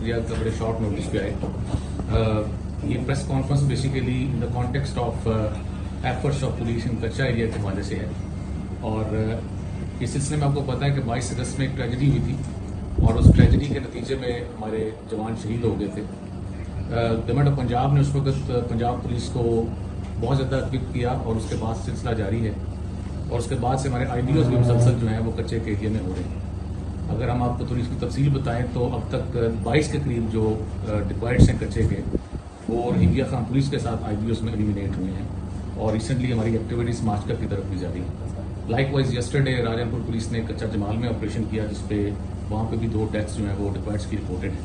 शुक्रिया का बड़े शॉर्ट नोटिस पे आए। ये press conference basically in the context of efforts of police in कच्चा एरिया के हवाले से है। और इस सिलसिले में आपको पता है कि 22 अगस्त में एक ट्रेजेडी हुई थी और उस ट्रेजेडी के नतीजे में हमारे जवान शहीद हो गए थे। गवर्नमेंट ऑफ पंजाब ने उस वक्त पंजाब पुलिस को बहुत ज़्यादा इक्विप किया और उसके बाद सिलसिला जारी है और उसके बाद से हमारे IBOs भी मुसलसल जो हैं वो कच्चे के एरिया में हो रहे हैं। अगर हम आपको थोड़ी इसकी तफसील बताएं तो अब तक 22 के करीब जो डिक्वायर्ड्स हैं कच्चे के वो रहीमिया खान पुलिस के साथ IBOs में एलिमिनेट हुए हैं और रिसेंटली हमारी एक्टिविटीज़ मास्टर की तरफ भी जारी है। लाइकवाइज यस्टरडे राजनपुर पुलिस ने कच्चा जमाल में ऑपरेशन किया जिसपे वहाँ पे भी 2 डेथ्स जो हैं वो डिक्वायर्ड्स की रिपोर्टेड हैं।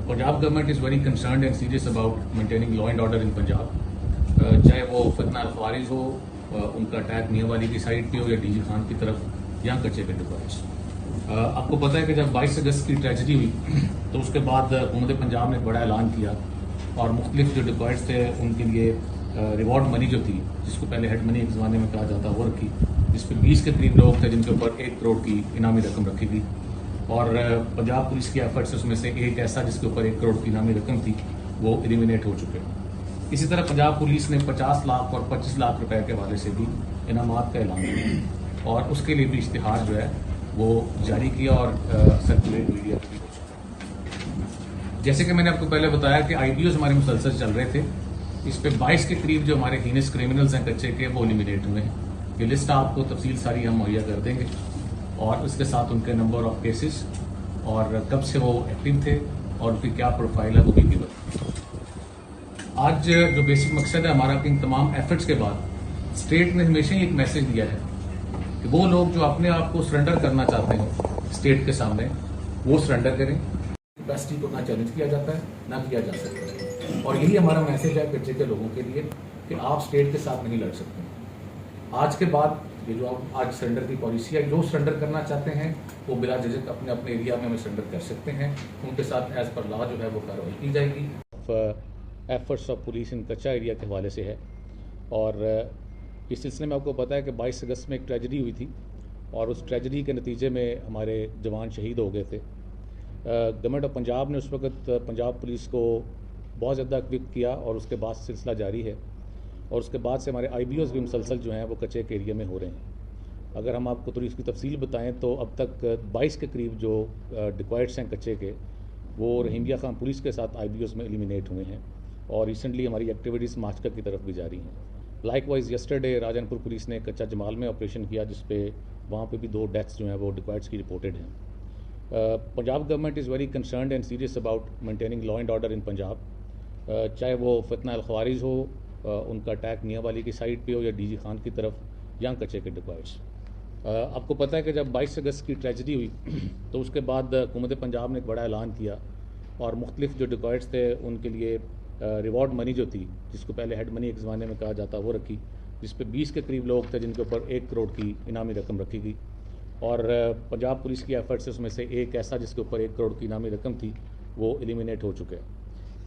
Punjab government is very concerned and serious about maintaining law and order in Punjab, चाहे वो फतना अल-ख्वारिज हो, उनका अटैक मियाँ वाली की साइड पे हो या DG खान की तरफ या कच्चे के डिक्वायर्ड्स। आपको पता है कि जब 22 अगस्त की ट्रेजेडी हुई तो उसके बाद हुकूमत पंजाब ने बड़ा ऐलान किया और मुख्तलिफ जो डिक्वायर्ड्स थे उनके लिए रिवॉर्ड मनी जो थी, जिसको पहले हेड मनी एक ज़माने में कहा जाता, वो रखी, जिस पर 20 के करीब लोग थे जिनके ऊपर 1 करोड़ की इनामी रकम रखी गई। और पंजाब पुलिस की एफर्ट्स उसमें से एक ऐसा जिसके ऊपर 1 करोड़ की इनामी रकम थी वो एलिमिनेट हो चुके हैं। इसी तरह पंजाब पुलिस ने 50 लाख और 25 लाख रुपए के हवाले से भी इनामात का ऐलान किया और उसके लिए भी इश्तिहार जो है वो जारी किया और सर्कुलेट मीडिया पर भी हो चुका। जैसे कि मैंने आपको पहले बताया कि IBOs हमारे मुसलसल चल रहे थे, इस पे 22 के करीब जो हमारे हीनस क्रिमिनल्स हैं कच्चे के वो एलिमिनेट हुए हैं। ये लिस्ट आपको तफसील सारी हम मुहैया कर देंगे और उसके साथ उनके नंबर ऑफ केसेस और कब से वो एक्टिव थे और उनकी क्या प्रोफाइल है वो भी गिवन। आज जो बेसिक मकसद है हमारा कि इन तमाम एफर्ट्स के बाद स्टेट ने हमेशा ही एक मैसेज दिया है कि वो लोग जो अपने आप को सरेंडर करना चाहते हैं स्टेट के सामने वो सरेंडर करें। कैपेसिटी को ना चैलेंज किया जाता है ना किया जा सकता है और यही हमारा मैसेज है कच्चे के लोगों के लिए कि आप स्टेट के साथ नहीं लड़ सकते। आज के बाद ये जो आप आज सरेंडर की पॉलिसी है, जो सरेंडर करना चाहते हैं वो बिला झिझक अपने अपने एरिया में हमें सरेंडर कर सकते हैं, उनके साथ एज पर लॉ जो है वो कार्रवाई की जाएगी। एफर्ट्स ऑफ पुलिस इन कच्चा एरिया के हवाले से है और इस सिलसिले में आपको पता है कि 22 अगस्त में एक ट्रेजेडी हुई थी और उस ट्रेजेडी के नतीजे में हमारे जवान शहीद हो गए थे। गवर्नमेंट ऑफ पंजाब ने उस वक्त पंजाब पुलिस को बहुत ज़्यादा इक्विप किया और उसके बाद सिलसिला जारी है और उसके बाद से हमारे IBOs भी मुसलसल जो हैं वो कच्चे के एरिया में हो रहे हैं। अगर हम आपको थोड़ी इसकी तफसील बताएं तो अब तक 22 के करीब जो डिक्वायर्ड्स हैं कच्चे के वो रहीमिया खान पुलिस के साथ IBOs में एलिमिनेट हुए हैं और रिसेंटली हमारी एक्टिविटीज़ मास्टर की तरफ भी जारी हैं। लाइकवाइज यस्टरडे राजनपुर पुलिस ने कच्चा जमाल में ऑपरेशन किया जिसपे वहाँ पे भी 2 डेथ्स जो हैं वो डिक्वायर्ड्स की रिपोर्टेड हैं। Punjab government is very concerned and serious about maintaining law and order in Punjab, चाहे वो फतना अल-ख्वारिज हो, उनका अटैक मियाँ वाली की साइड पे हो या DG खान की तरफ या कच्चे के डिक्वायर्ड्स। आपको पता है कि जब 22 अगस्त की ट्रेजेडी हुई तो उसके बाद हुकूमत पंजाब ने एक बड़ा ऐलान किया और मुख्तलिफ जो डिक्वायर्ड्स थे उनके लिए रिवॉर्ड मनी जो थी, जिसको पहले हेड मनी एक ज़माने में कहा जाता, वो रखी, जिस पे 20 के करीब लोग थे जिनके ऊपर 1 करोड़ की इनामी रकम रखी गई। और पंजाब पुलिस की एफर्ट्स उसमें से एक ऐसा जिसके ऊपर 1 करोड़ की इनामी रकम थी वो एलिमिनेट हो चुके हैं।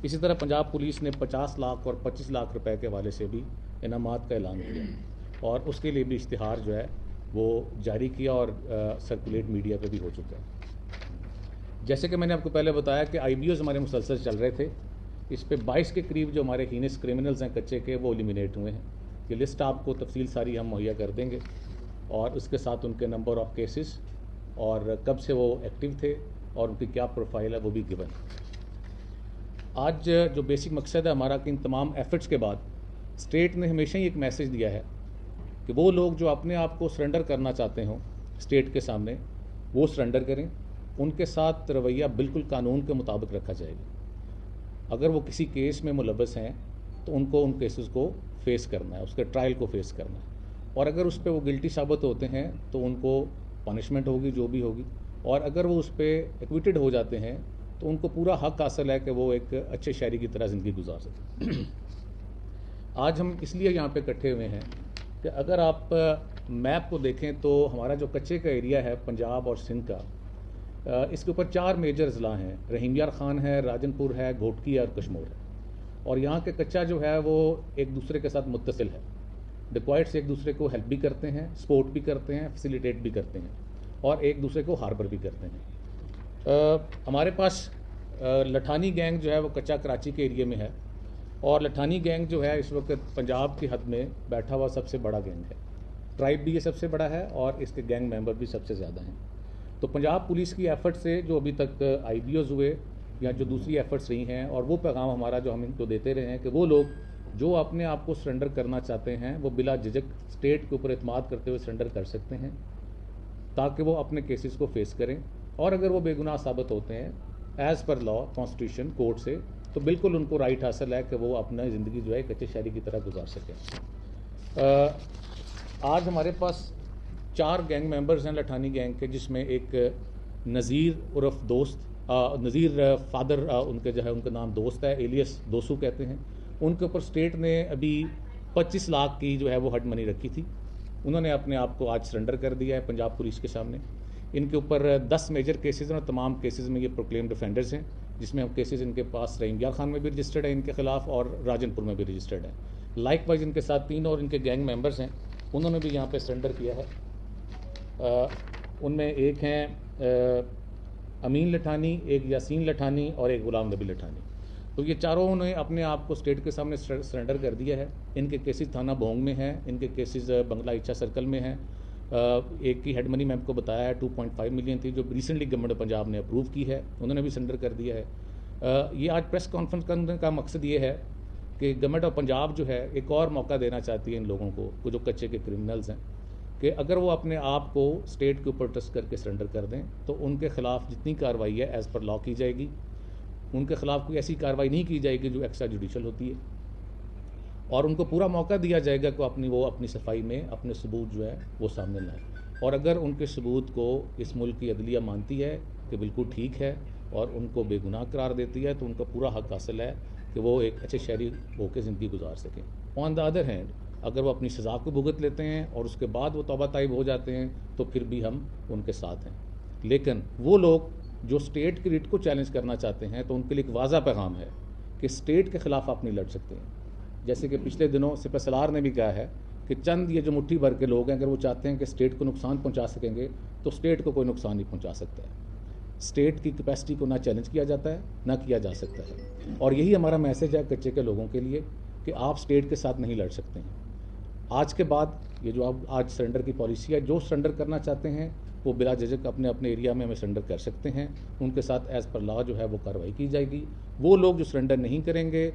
इसी तरह पंजाब पुलिस ने 50 लाख और 25 लाख रुपए के हवाले से भी इनामात का ऐलान किया और उसके लिए भी इश्तिहार जो है वो जारी किया और सर्कुलेट मीडिया पे भी हो चुका है। जैसे कि मैंने आपको पहले बताया कि IBOs हमारे मुसलसल चल रहे थे, इस पे 22 के करीब जो हमारे हीनस क्रिमिनल्स हैं कच्चे के वो एलिमिनेट हुए हैं। ये लिस्ट आपको तफसील सारी हम मुहैया कर देंगे और उसके साथ उनके नंबर ऑफ केसेस और कब से वो एक्टिव थे और उनकी क्या प्रोफाइल है वो भी गिवन। आज जो बेसिक मकसद है हमारा कि इन तमाम एफर्ट्स के बाद स्टेट ने हमेशा ही एक मैसेज दिया है कि वो लोग जो अपने आप को सरेंडर करना चाहते हों स्टेट के सामने वो सरेंडर करें, उनके साथ रवैया बिल्कुल कानून के मुताबिक रखा जाएगा। अगर वो किसी केस में मुलव्वस हैं तो उनको उन केसेस को फेस करना है, उसके ट्रायल को फेस करना है और अगर उस पर वो गिल्टी साबित होते हैं तो उनको पनिशमेंट होगी जो भी होगी और अगर वो उस पर एक्विटेड हो जाते हैं तो उनको पूरा हक हासिल है कि वो एक अच्छे शहरी की तरह ज़िंदगी गुजार सकें। आज हम इसलिए यहाँ पे इकट्ठे हुए हैं कि अगर आप मैप को देखें तो हमारा जो कच्चे का एरिया है पंजाब और सिंध का, इसके ऊपर 4 मेजर ज़िला हैं, रहीमिया खान है, राजनपुर है, घोटकी है और कश्मीर है। और यहाँ के कच्चा जो है वो एक दूसरे के साथ मुत्तसिल है। डिक्वायर्ड्स एक दूसरे को हेल्प भी करते हैं, सपोर्ट भी करते हैं, फैसिलिटेट भी करते हैं और एक दूसरे को हार्बर भी करते हैं। हमारे पास लठानी गैंग जो है वो कच्चा कराची के एरिया में है और लठानी गैंग जो है इस वक्त पंजाब की हद में बैठा हुआ सबसे बड़ा गैंग है। ट्राइब भी ये सबसे बड़ा है और इसके गैंग मेंबर भी सबसे ज़्यादा हैं। तो पंजाब पुलिस की एफ़र्ट से जो अभी तक IBOs हुए या जो दूसरी एफ़र्ट्स रही हैं, और वो पैगाम हमारा जो हम इनको देते रहे हैं कि वो लोग जो अपने आप को सरेंडर करना चाहते हैं वो बिला झिझक स्टेट के ऊपर एतमाद करते हुए सरेंडर कर सकते हैं, ताकि वो अपने केसेस को फेस करें। और अगर वो बेगुनाह साबित होते हैं as per law constitution court से, तो बिल्कुल उनको राइट हासिल है कि वो अपना ज़िंदगी जो है कच्चे शहरी की तरह गुजार सकें। आज हमारे पास 4 गैंग मेंबर्स हैं लठानी गैंग के, जिसमें एक नज़ीर उर्फ दोस्त, नज़ीर फादर उनके जो है उनका नाम दोस्त है, एलियस दोसू कहते हैं। उनके ऊपर स्टेट ने अभी 25 लाख की जो है वो हड मनी रखी थी। उन्होंने अपने आप को आज सरेंडर कर दिया है पंजाब पुलिस के सामने। इनके ऊपर 10 मेजर केसेस हैं और तमाम केसेस में ये प्रोक्लेम्ड ऑफेंडर्स हैं, जिसमें हम केसेस इनके पास रहीम यार खान में भी रजिस्टर्ड है इनके खिलाफ और राजनपुर में भी रजिस्टर्ड है। लाइकवाइज इनके साथ 3 और इनके गैंग मेंबर्स हैं, उन्होंने भी यहाँ पे सरेंडर किया है। उनमें एक हैं अमीन लठानी, एक यासीन लठानी और एक गुलाम नबी लठानी। तो ये चारों ने अपने आप को स्टेट के सामने सरेंडर कर दिया है। इनके केसेस थाना बोंग में हैं, इनके केसेस बंगला इच्छा सर्कल में हैं। एक की हेड मनी मैं आपको बताया है 2.5 मिलियन थी, जो रिसेंटली गवर्नमेंट ऑफ पंजाब ने अप्रूव की है, उन्होंने भी सरेंडर कर दिया है। ये आज प्रेस कॉन्फ्रेंस करने का मकसद ये है कि गवर्नमेंट ऑफ पंजाब जो है एक और मौका देना चाहती है इन लोगों को जो कच्चे के क्रिमिनल्स हैं, कि अगर वो अपने आप को स्टेट के ऊपर ट्रस्ट करके सरेंडर कर दें तो उनके खिलाफ जितनी कार्रवाई है एज़ पर लॉ की जाएगी। उनके खिलाफ कोई ऐसी कार्रवाई नहीं की जाएगी जो एक्स्ट्रा जुडिशल होती है, और उनको पूरा मौका दिया जाएगा कि वो अपनी सफाई में अपने सबूत जो है वो सामने लाएं। और अगर उनके सबूत को इस मुल्क की अदलिया मानती है कि बिल्कुल ठीक है और उनको बेगुनाह करार देती है, तो उनका पूरा हक हासिल है कि वो एक अच्छे शहरी होकर ज़िंदगी गुजार सकें। ऑन द अदर हैंड, अगर वो अपनी सज़ा को भुगत लेते हैं और उसके बाद वो तौबा ताइब हो जाते हैं, तो फिर भी हम उनके साथ हैं। लेकिन वो लोग जो स्टेट की रिट को चैलेंज करना चाहते हैं, तो उनके लिए एक वाज़ा पैगाम है कि स्टेट के ख़िलाफ़ आप नहीं लड़ सकते हैं। जैसे कि पिछले दिनों सिपह सलार ने भी कहा है कि चंद ये जो मुट्ठी भर के लोग हैं, अगर वो चाहते हैं कि स्टेट को नुकसान पहुंचा सकेंगे, तो स्टेट को कोई नुकसान नहीं पहुंचा सकता है। स्टेट की कैपेसिटी को ना चैलेंज किया जाता है, ना किया जा सकता है। और यही हमारा मैसेज है कच्चे के लोगों के लिए कि आप स्टेट के साथ नहीं लड़ सकते हैं। आज के बाद ये जो आप आज सरेंडर की पॉलिसी है, जो सरेंडर करना चाहते हैं वो बिला झिझक अपने अपने एरिया में हमें सरेंडर कर सकते हैं। उनके साथ एज़ पर लॉ जो है वो कार्रवाई की जाएगी। वो लोग जो सरेंडर नहीं करेंगे,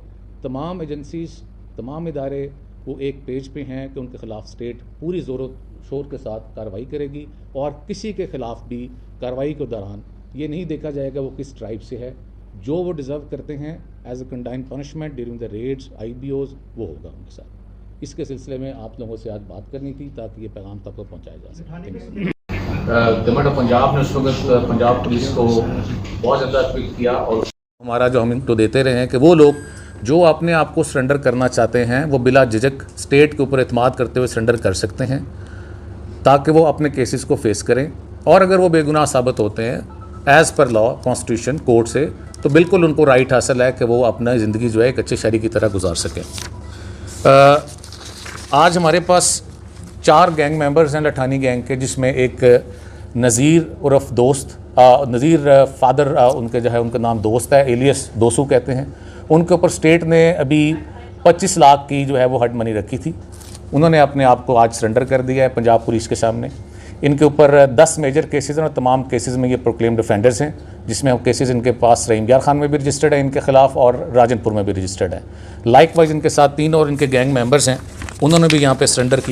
तमाम एजेंसीज, तमाम इदारे वो एक पेज पे हैं कि उनके खिलाफ स्टेट पूरी ज़ोर शोर के साथ कार्रवाई करेगी। और किसी के खिलाफ भी कार्रवाई के दौरान ये नहीं देखा जाएगा वो किस ट्राइब से है। जो वो डिज़र्व करते हैं as a condign punishment during the raids, IBOs, वो होगा उनके साथ। इसके सिलसिले में आप लोगों से आज बात करनी थी ताकि ये पैगाम तक पहुँचाया जा सके। गवर्नमेंट ऑफ पंजाब ने उस वक्त पंजाब पुलिस को बहुत ज़्यादा अपील किया, और हमारा जो हम इनको देते रहे हैं कि वो लोग जो अपने आप को सरेंडर करना चाहते हैं वो बिला झिझक स्टेट के ऊपर एतमाद करते हुए सरेंडर कर सकते हैं, ताकि वो अपने केसेस को फेस करें। और अगर वो बेगुनाह साबित होते हैं as per law constitution court से, तो बिल्कुल उनको राइट हासिल है कि वो अपना ज़िंदगी जो है कच्चे शहरी की तरह गुजार सकें। आज हमारे पास 4 गैंग मेंबर्स हैं लठानी गैंग के, जिसमें एक नज़ीर उर्फ दोस्त, नज़ीर फादर उनके जो है उनका नाम दोस्त है, एलियस दोसू कहते हैं। उनके ऊपर स्टेट ने अभी 25 लाख की जो है वो हड मनी रखी थी। उन्होंने अपने आप को आज सरेंडर कर दिया है पंजाब पुलिस के सामने। इनके ऊपर 10 मेजर केसेस हैं और तमाम केसेस में ये प्रोक्लेम्ड ऑफेंडर्स हैं, जिसमें हम केसेस इनके पास रहीम यार खान में भी रजिस्टर्ड है इनके खिलाफ और राजनपुर में भी रजिस्टर्ड है। लाइकवाइज इनके साथ 3 और इनके गैंग मेंबर्स हैं, उन्होंने भी यहाँ पे सरेंडर किया।